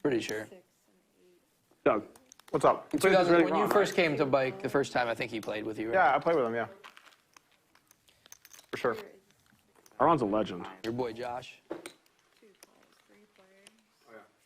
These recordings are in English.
Pretty sure. Doug, what's up? When you first came to bike the first time, I think he played with you, right? Yeah, I played with him, yeah. For sure. Aaron's a legend. Your boy Josh.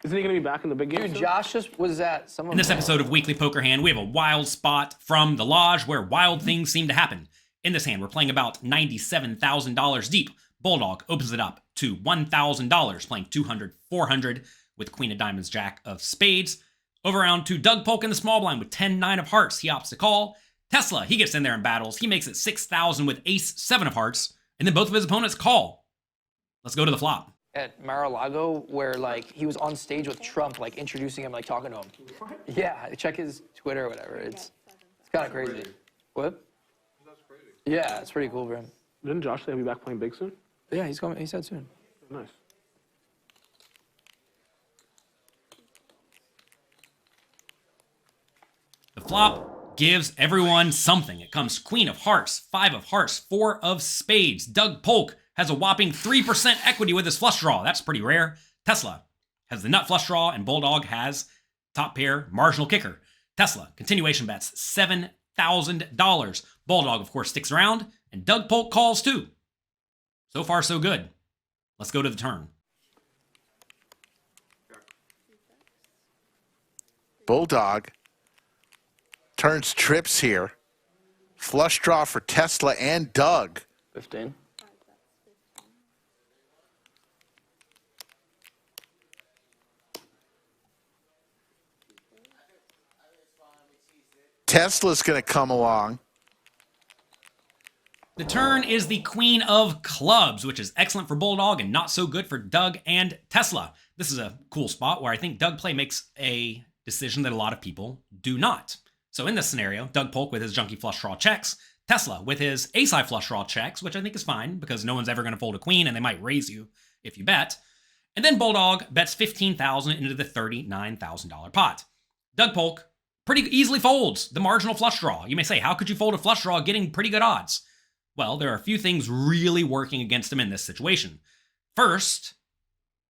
Isn't he going to be back in the big game? Dude, Josh just was at some of In this episode of Weekly Poker Hand, we have a wild spot from the lodge where wild things seem to happen. In this hand, we're playing about $97,000 deep. Bulldog opens it up to $1,000, playing 200, 400 with Queen of Diamonds, Jack of Spades. Over around to Doug Polk in the small blind with 10-9 of hearts. He opts to call. Tesla, he gets in there and battles. He makes it 6,000 with ace 7 of hearts. And then both of his opponents call. Let's go to the flop. at Mar-a-Lago where like he was on stage with Trump, like introducing him, like talking to him. What? Yeah, check his Twitter or whatever. It's kind of crazy. What? That's crazy. Yeah, it's pretty cool for him. Didn't Josh say he'll be back playing big soon? Yeah, he's coming. He said soon. Nice. The flop gives everyone something. It comes Queen of Hearts, 5 of Hearts, 4 of Spades. Doug Polk has a whopping 3% equity with his flush draw. That's pretty rare. Tesla has the nut flush draw, and Bulldog has top pair marginal kicker. Tesla, continuation bets, $7,000. Bulldog, of course, sticks around, and Doug Polk calls too. So far, so good. Let's go to the turn. Bulldog turns trips here. Flush draw for Tesla and Doug. 15. Tesla's going to come along. The turn is the Queen of Clubs, which is excellent for Bulldog and not so good for Doug and Tesla. This is a cool spot where I think Doug Play makes a decision that a lot of people do not. So in this scenario, Doug Polk with his junkie flush draw checks, Tesla with his ace-high flush draw checks, which I think is fine because no one's ever going to fold a queen and they might raise you if you bet. And then Bulldog bets $15,000 into the $39,000 pot. Doug Polk pretty easily folds the marginal flush draw. You may say, how could you fold a flush draw getting pretty good odds? Well, there are a few things really working against him in this situation. First,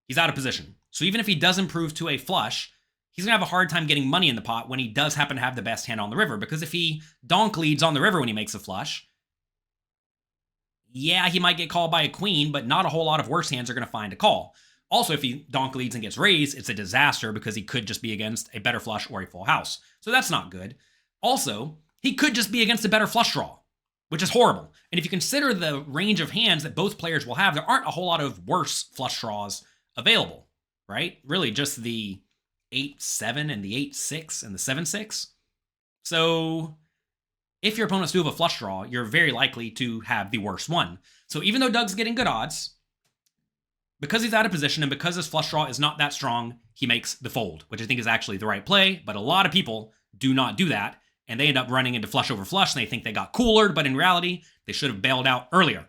he's out of position. So even if he does improve to a flush, he's going to have a hard time getting money in the pot when he does happen to have the best hand on the river. Because if he donk leads on the river when he makes a flush, yeah, he might get called by a queen, but not a whole lot of worse hands are going to find a call. Also, if he donk leads and gets raised, it's a disaster because he could just be against a better flush or a full house. So that's not good. Also, he could just be against a better flush draw, which is horrible. And if you consider the range of hands that both players will have, there aren't a whole lot of worse flush draws available, right? Really just the 8-7 and the 8-6 and the 7-6. So if your opponents do have a flush draw, you're very likely to have the worst one. So even though Doug's getting good odds, because he's out of position and because his flush draw is not that strong, he makes the fold, which I think is actually the right play. But a lot of people do not do that, and they end up running into flush over flush, and they think they got coolered, but in reality, they should have bailed out earlier.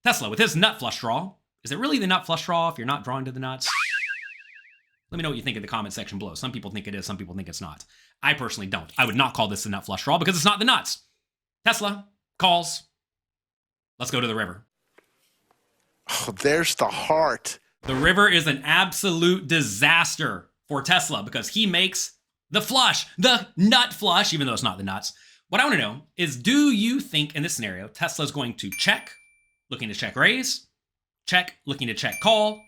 Tesla, with his nut flush draw, is it really the nut flush draw if you're not drawing to the nuts? Let me know what you think in the comment section below. Some people think it is, some people think it's not. I personally don't. I would not call this the nut flush draw because it's not the nuts. Tesla calls. Let's go to the river. Oh, there's the heart. The river is an absolute disaster for Tesla because he makes the flush, the nut flush, even though it's not the nuts. What I want to know is, do you think in this scenario, Tesla's going to check, looking to check raise, check, looking to check call,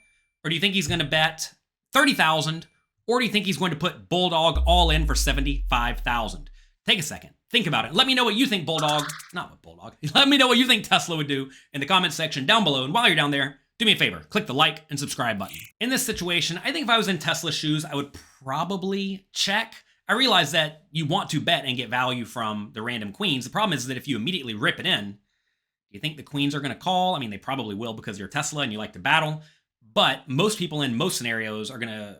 or do you think he's going to bet 30,000, or do you think he's going to put Bulldog all in for 75,000? Take a second. Think about it. Let me know what you think Bulldog, not what Bulldog, let me know what you think Tesla would do in the comment section down below. And while you're down there, do me a favor, click the like and subscribe button. In this situation, I think if I was in Tesla's shoes, I would probably check. I realize that you want to bet and get value from the random queens. The problem is that if you immediately rip it in, do you think the queens are going to call? I mean, they probably will because you're Tesla and you like to battle. But most people in most scenarios are going to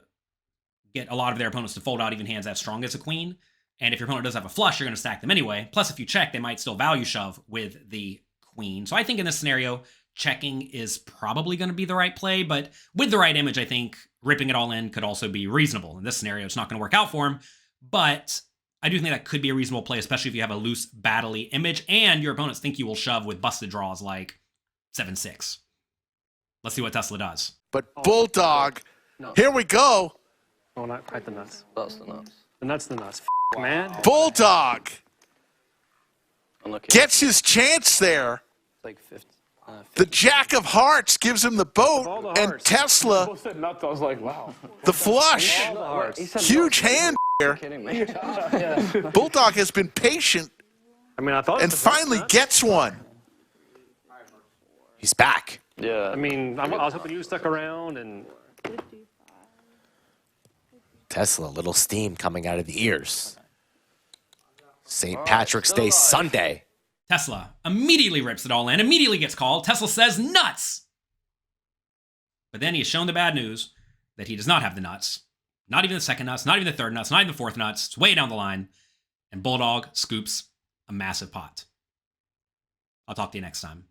get a lot of their opponents to fold out even hands that strong as a queen. And if your opponent does have a flush, you're going to stack them anyway. Plus, if you check, they might still value shove with the queen. So I think in this scenario, checking is probably going to be the right play. But with the right image, I think ripping it all in could also be reasonable. In this scenario, it's not going to work out for him. But I do think that could be a reasonable play, especially if you have a loose, battle-y image and your opponents think you will shove with busted draws like 7-6. Let's see what Tesla does. But Bulldog, here we go. Oh, not quite the nuts. That's the nuts. The nuts. Man. Bulldog Unlucky. gets his chance there. It's like 50. The Jack of Hearts gives him the All boat, the and hearts. Tesla, Both said nuts. I was like, wow. the flush. All the hearts. He said Huge nuts. hand Are you here. kidding me? Bulldog has been patient I mean, I thought. and it was the finally nuts. gets one. He's back. Yeah. I mean, I was hoping you stuck around and. Tesla, little steam coming out of the ears. St. Patrick's Day Sunday. Tesla immediately rips it all in, immediately gets called. Tesla says nuts. But then he is shown the bad news that he does not have the nuts. Not even the second nuts, not even the third nuts, not even the fourth nuts. It's way down the line. And Bulldog scoops a massive pot. I'll talk to you next time.